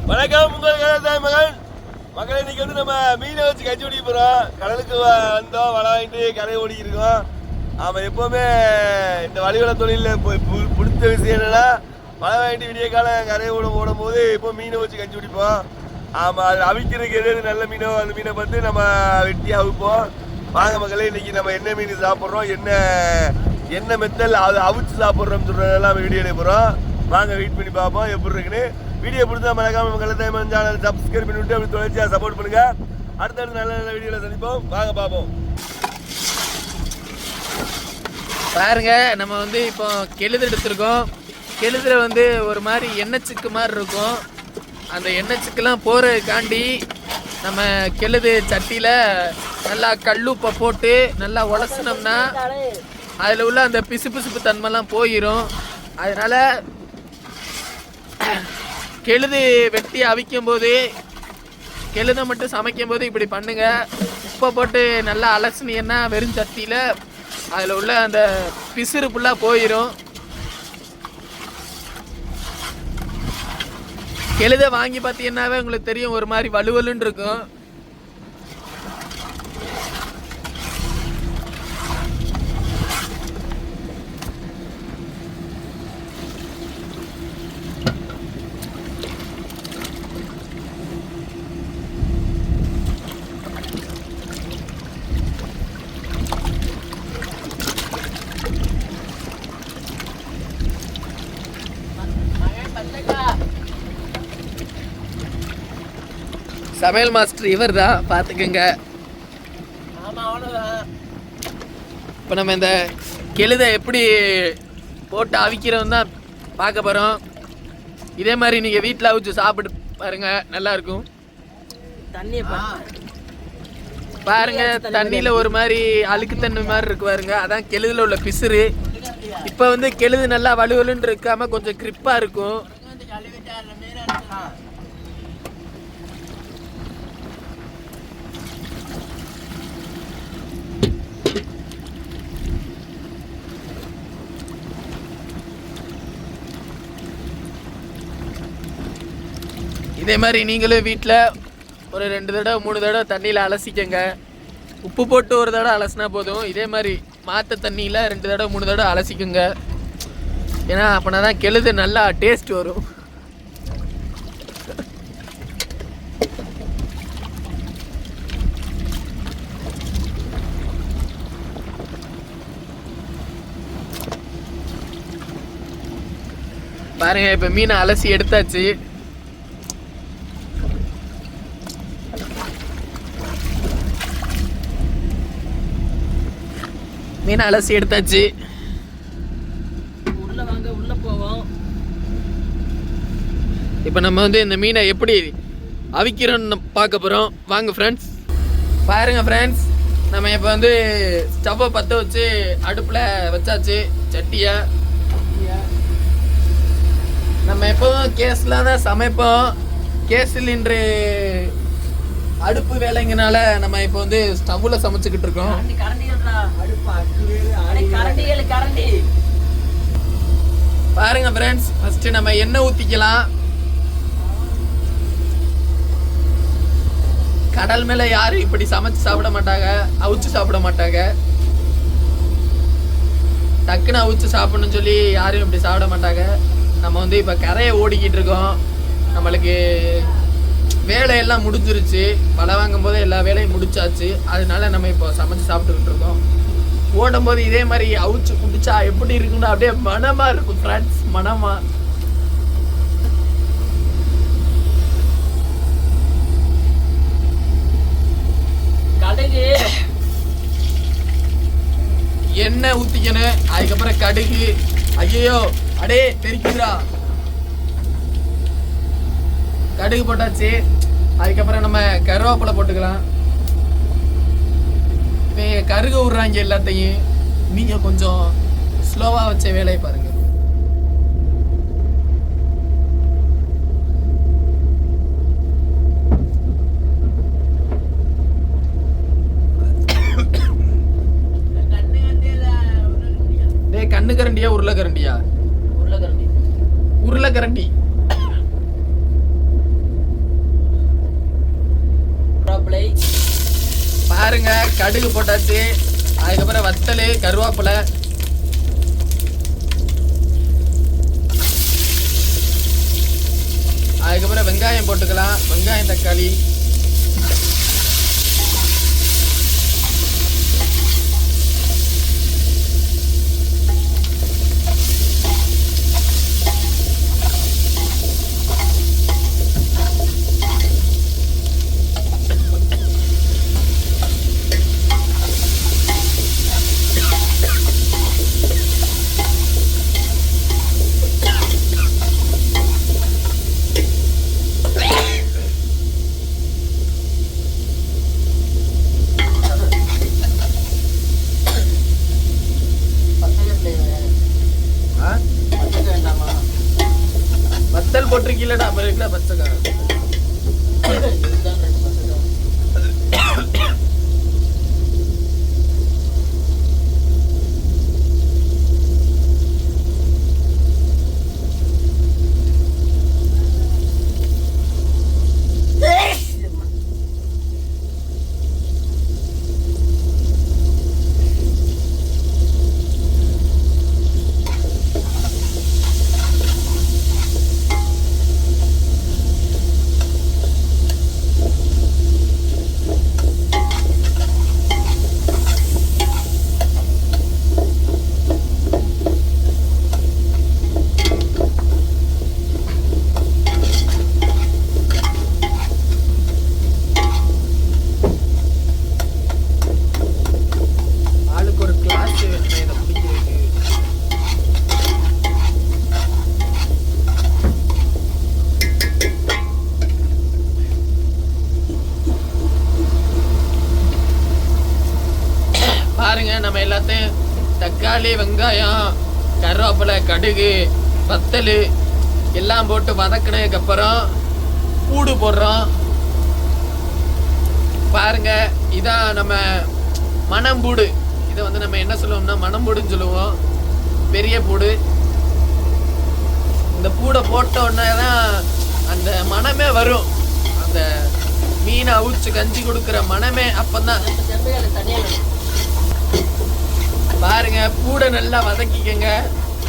வணக்கம், உங்கள் கடல் மகன் மக்களை. இன்னைக்கு வந்து நம்ம மீனை வச்சு கஞ்சி ஓடிக்க போகிறோம். கடலுக்கு வந்தோம், வலை வாங்கிட்டு கரையை ஓடிக்கிருக்கோம். ஆமாம், எப்போவுமே இந்த வழிவள தொழிலில் பிடிச்ச விஷயம் என்னென்னா, வலை வாங்கிட்டு விடிய காலம் கரையை ஓடும் போது இப்போ மீனை வச்சு கஞ்சி குடிப்போம். ஆமாம், அது அவிக்கிறதுக்கு எது நல்ல மீனோ அந்த மீனை பார்த்து நம்ம வெட்டி அவிப்போம். வாங்க மக்களே, இன்னைக்கு நம்ம என்ன மீன் சாப்பிட்றோம், என்ன மெத்தல் அது அவிச்சு சாப்பிட்றோம்னு சொல்கிறதெல்லாம் வீடியோ எடுக்க போகிறோம். வாங்க வெயிட் பண்ணி பார்ப்போம் எப்படி இருக்குன்னு. வீடியோ பிடிச்சா மறக்காம நம்ம சேனல் சப்ஸ்கிரைப் பண்ணி விட்டு அப்படி தொடர்ச்சியாக சப்போர்ட் பண்ணுங்க. அடுத்தடுத்து நல்ல நல்ல வீடியோவில் சந்திப்போம். வாங்க பார்ப்போம். பாருங்க, நம்ம வந்து இப்போ கெளுது எடுத்திருக்கோம். கெளுதுல வந்து ஒரு மாதிரி எண்ணெய் சிக்கு மாதிரி இருக்கும். அந்த எண்ணெய் சிக்கெல்லாம் போகிறதுக்காண்டி நம்ம கெளுது சட்டியில் நல்லா கல்லுப்பை போட்டு நல்லா உலசினோம்னா அதில் உள்ள அந்த பிசுபிசுப்பு தன்மைலாம் போயிடும். அதனால கெளுது வெட்டி அவிக்கும் போது, கெளுதை மட்டும் சமைக்கும் போது இப்படி பண்ணுங்க. உப்பை போட்டு நல்லா அலசினீங்கன்னா வெறும் சட்டியில் அதில் உள்ள அந்த பிசுறு ஃபுல்லாக போயிடும். கெளுதை வாங்கி பார்த்தீங்கன்னாவே உங்களுக்கு தெரியும், ஒரு மாதிரி வலுவலுன்னு இருக்கும். சமையல் மாஸ்டர் இவர் தான், பார்த்துக்கோங்க. இப்போ நம்ம இந்த கெளுதை எப்படி போட்டு அவிக்கிறோம் தான் பார்க்க போகிறோம். இதே மாதிரி நீங்கள் வீட்டில் அவிச்சு சாப்பிட்டு பாருங்க, நல்லாயிருக்கும். பாருங்க, தண்ணியில் ஒரு மாதிரி அழுக்கு தண்ணி மாதிரி இருக்கு பாருங்க, அதான் கெளுதில் உள்ள பிசுறு. இப்போ வந்து கெளுது நல்லா வலுவலுன்னு இருக்காமல் கொஞ்சம் கிரிப்பாக இருக்கும். இதே மாதிரி நீங்களும் வீட்டில் ஒரு 2 தடவை 3 தடவை தண்ணியில் அலசிக்கங்க. உப்பு போட்டு ஒரு தடவை அலசினா போதும். இதே மாதிரி மாற்ற தண்ணியில் 2 தடவை 3 தடவை அலசிக்குங்க. ஏன்னா அப்படின்னா தான் கெளுது நல்லா டேஸ்ட் வரும். பாருங்க, இப்போ மீனை அலசி எடுத்தாச்சு. மீனை அலசி எடுத்தாச்சு. உள்ள வாங்க, உள்ள போவோம். இப்போ நம்ம வந்து இந்த மீனை எப்படி அவிக்கிறோன்னு பார்க்க போகிறோம். வாங்க ஃப்ரெண்ட்ஸ். பாருங்க ஃப்ரெண்ட்ஸ், நம்ம இப்போ வந்து ஸ்டவ்வை பற்ற வச்சு அடுப்பில் வச்சாச்சு சட்டியை. நம்ம எப்போதும் கேஸில் தான் சமைப்போம். கேஸ் சிலிண்டரு அடுப்பு வேலைங்கனால நம்ம இப்போ வந்து ஸ்டவ்வில் சமைச்சுக்கிட்டு இருக்கோம். பாருங்க ஃப்ரெண்ட்ஸ், ஃபர்ஸ்ட் நம்ம எண்ணெய் ஊற்றிக்கலாம். கடல் மேலே யாரும் இப்படி சமைச்சு சாப்பிட மாட்டாங்க, அவிச்சு சாப்பிட மாட்டாங்க. டக்குன்னு அவிச்சு சாப்பிடணும்னு சொல்லி யாரும் இப்படி சாப்பிட மாட்டாங்க. நம்ம வந்து இப்போ கரையை ஓடிக்கிட்டு இருக்கோம். நம்மளுக்கு வேலையெல்லாம் முடிஞ்சிருச்சு. வலை வாங்கும் போது எல்லா வேலையும் முடிச்சாச்சு. அதனால நம்ம இப்போ சமைச்சு சாப்பிட்டுக்கிட்டு இருக்கோம். ஓடும்போது இதே மாதிரி அவிச்சு குடிச்சா எப்படி இருக்குன்னு அப்படியே மனமாக இருக்கும் ஃப்ரெண்ட்ஸ், மனமாக. கடுகு எண்ணெய் ஊற்றிக்கணும். அதுக்கப்புறம் கடுகு. ஐயோ அடே தெரிக்குதுரா. கடுகு போட்டாச்சு. அதுக்கப்புறம் நம்ம கருவேப்பிலை போட்டுக்கலாம். கருக விடுறாங்க எல்லாத்தையும். நீங்கள் கொஞ்சம் ஸ்லோவாக வச்ச வேலையை பாருங்கள். கண்ணு கரண்டியா உருளைக்கரண்டியா? உருளைக்கரண்டி. கடுகு போட்டாச்சு. அதுக்கப்புறம் வத்தல், கருவேப்பிலை, அதுக்கப்புறம் வெங்காயம் போட்டுக்கலாம். வெங்காயம், தக்காளி, வத்தல் போட்டிருக்கீங்களா? அப்புறம் இருக்குல்ல பச்சைக்காரம். பாருங்க, நம்ம எல்லாத்தையும் தக்காளி, வெங்காயம், கருவேப்பிலை, கடுகு, வத்தல் எல்லாம் போட்டு வதக்கினதுக்கு அப்புறம் பூடு போடுறோம். பாருங்க, இதான் நம்ம மணம்பூடு. இதை வந்து நம்ம என்ன சொல்லுவோம்னா மணம்பூடுன்னு சொல்லுவோம். பெரிய பூடு. இந்த பூடை போட்ட உடனே தான் அந்த மனமே வரும். அந்த மீனை அவிச்சு கஞ்சி கொடுக்குற மனமே அப்பந்தான். பாருங்க, பூடை நல்லா வதக்கிக்கங்க.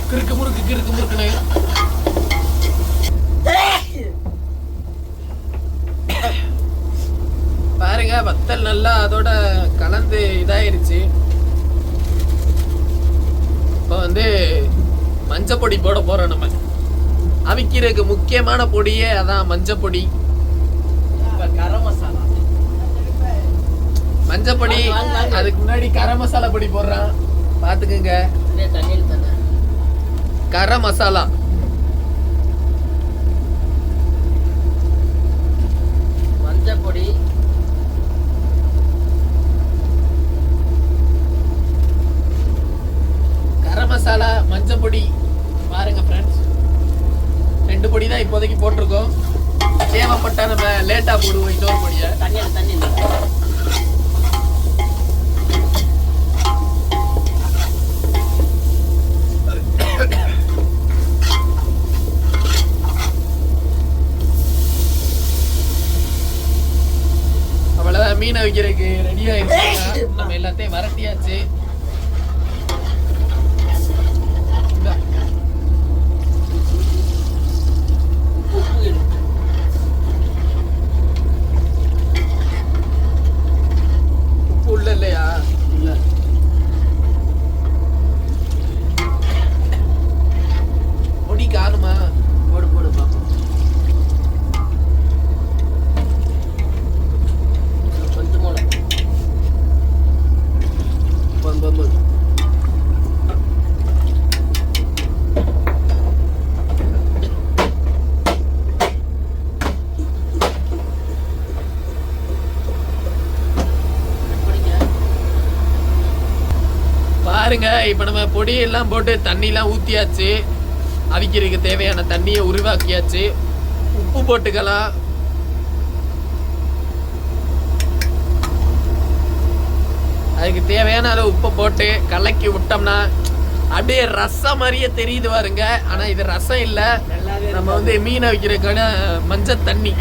கிறுக்கு முறுக்குன்னு. பாருங்க, வத்தல் நல்லா அதோட கலந்து இதாயிருச்சு. இப்போ வந்து மஞ்சப்பொடி போட போறோம். நம்ம அவிக்கிறதுக்கு முக்கியமான பொடியே அதான் மஞ்சப்பொடி. கரம் மசாலா, மஞ்சப்பொடி. அதுக்கு முன்னாடி கரம் மசாலா பொடி போடுறான், பாத்துக்குங்க. கரம் மசாலா, மஞ்சப்பொடி, கரம் மசாலா, மஞ்சப்பொடி. பாருங்க ஃப்ரெண்ட்ஸ், 2 பொடி தான் இப்போதைக்கு போட்டிருக்கோம். தேவைப்பட்டா நம்ம லேட்டா போடுவோம் இன்னொரு பொடியை. தண்ணி அவ்வளவுதான், மீனை வைக்கிறதுக்கு ரெடி ஆயிடுச்சு. நம்ம எல்லாத்தையும் வரட்டியாச்சு. உப்பு உள்ள இல்லையா? இல்ல, பொடி காணுமா? போடு பாப்போம். கொஞ்சம் போல பாருங்க, இப்ப நம்ம பொடி எல்லாம் போட்டு தண்ணி எல்லாம் ஊத்தியாச்சு. அவிக்கிறதுக்கு தேவையான தண்ணியை உருவாக்கியாச்சு. உப்பு போட்டுக்கலாம். அதுக்கு தேவையான அளவு உப்பை போட்டு கலக்கி விட்டோம்னா அப்படியே ரசம் மாதிரியே தெரியுது பாருங்க. ஆனா இது ரசம் இல்ல, நம்ம வந்து மீனை வைக்கிறதுக்கான மஞ்சள் தண்ணி.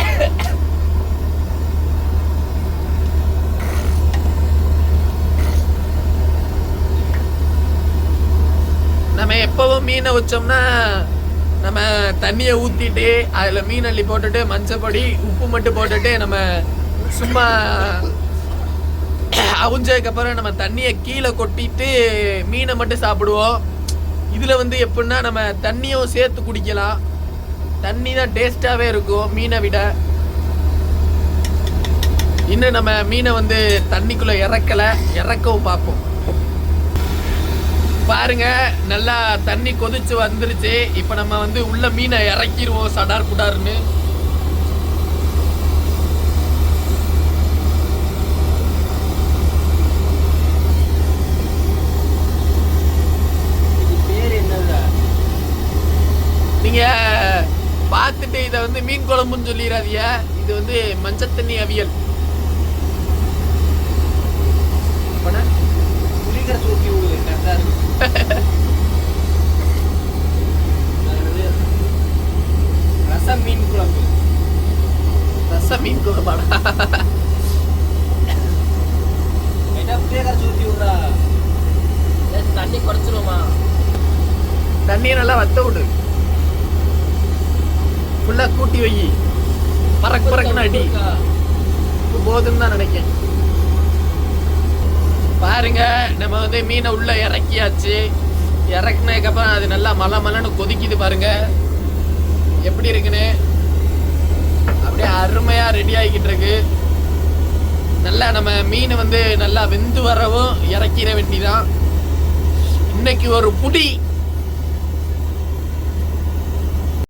நம்ம எப்பவும் மீனை வச்சோம்னா நம்ம தண்ணியை ஊற்றிட்டு அதில் மீன் அள்ளி போட்டுட்டு மஞ்சப்பொடி உப்பு மட்டும் போட்டுட்டு நம்ம சும்மா அவிஞ்சதுக்கப்புறம் நம்ம தண்ணியை கீழே கொட்டிட்டு மீனை மட்டும் சாப்பிடுவோம். இதில் வந்து எப்படின்னா நம்ம தண்ணியும் சேர்த்து குடிக்கலாம். தண்ணி தான் டேஸ்ட்டாகவே இருக்கும் மீனை விட. இன்னும் நம்ம மீனை வந்து தண்ணிக்குள்ளே இறக்கவும் பார்ப்போம். பாருங்க, நல்லா தண்ணி கொதிச்சு வந்துருச்சு. இப்போ நம்ம வந்து உள்ள மீனை இறக்கிடுவோம் சடார் குடார்னு. நீங்க பார்த்துட்டு இதை வந்து மீன் குழம்புன்னு சொல்லிடாதீங்க. இது வந்து மஞ்சள் தண்ணி அவியல். புளிக்கரை தூக்கி விடுவேன் கரெக்டாக இருக்கு. ரசம் மீன் குழம்பு. ரசம் மீன் குழம்பாடா? புளிக்கரை தூக்கி விடுறா. தண்ணி குறைச்சிருவோமா? தண்ணியை நல்லா வத்த விடு. ஃபுல்லாக கூட்டி வை. பறக்குன்னு அடி. போதுன்னு தான் நினைக்கிறேன். பாருங்க, நம்ம வந்து மீனை உள்ள இறக்கியாச்சு. இறக்குனதுக்கப்புறம் அது நல்லா மலன்னு கொதிக்குது. பாருங்க எப்படி இருக்குன்னு. அப்படியே அருமையாக ரெடி ஆகிக்கிட்டு இருக்கு. நல்லா நம்ம மீன் வந்து நல்லா வெந்து வரவும் இறக்கிற வேண்டிதான். இன்னைக்கு ஒரு புடி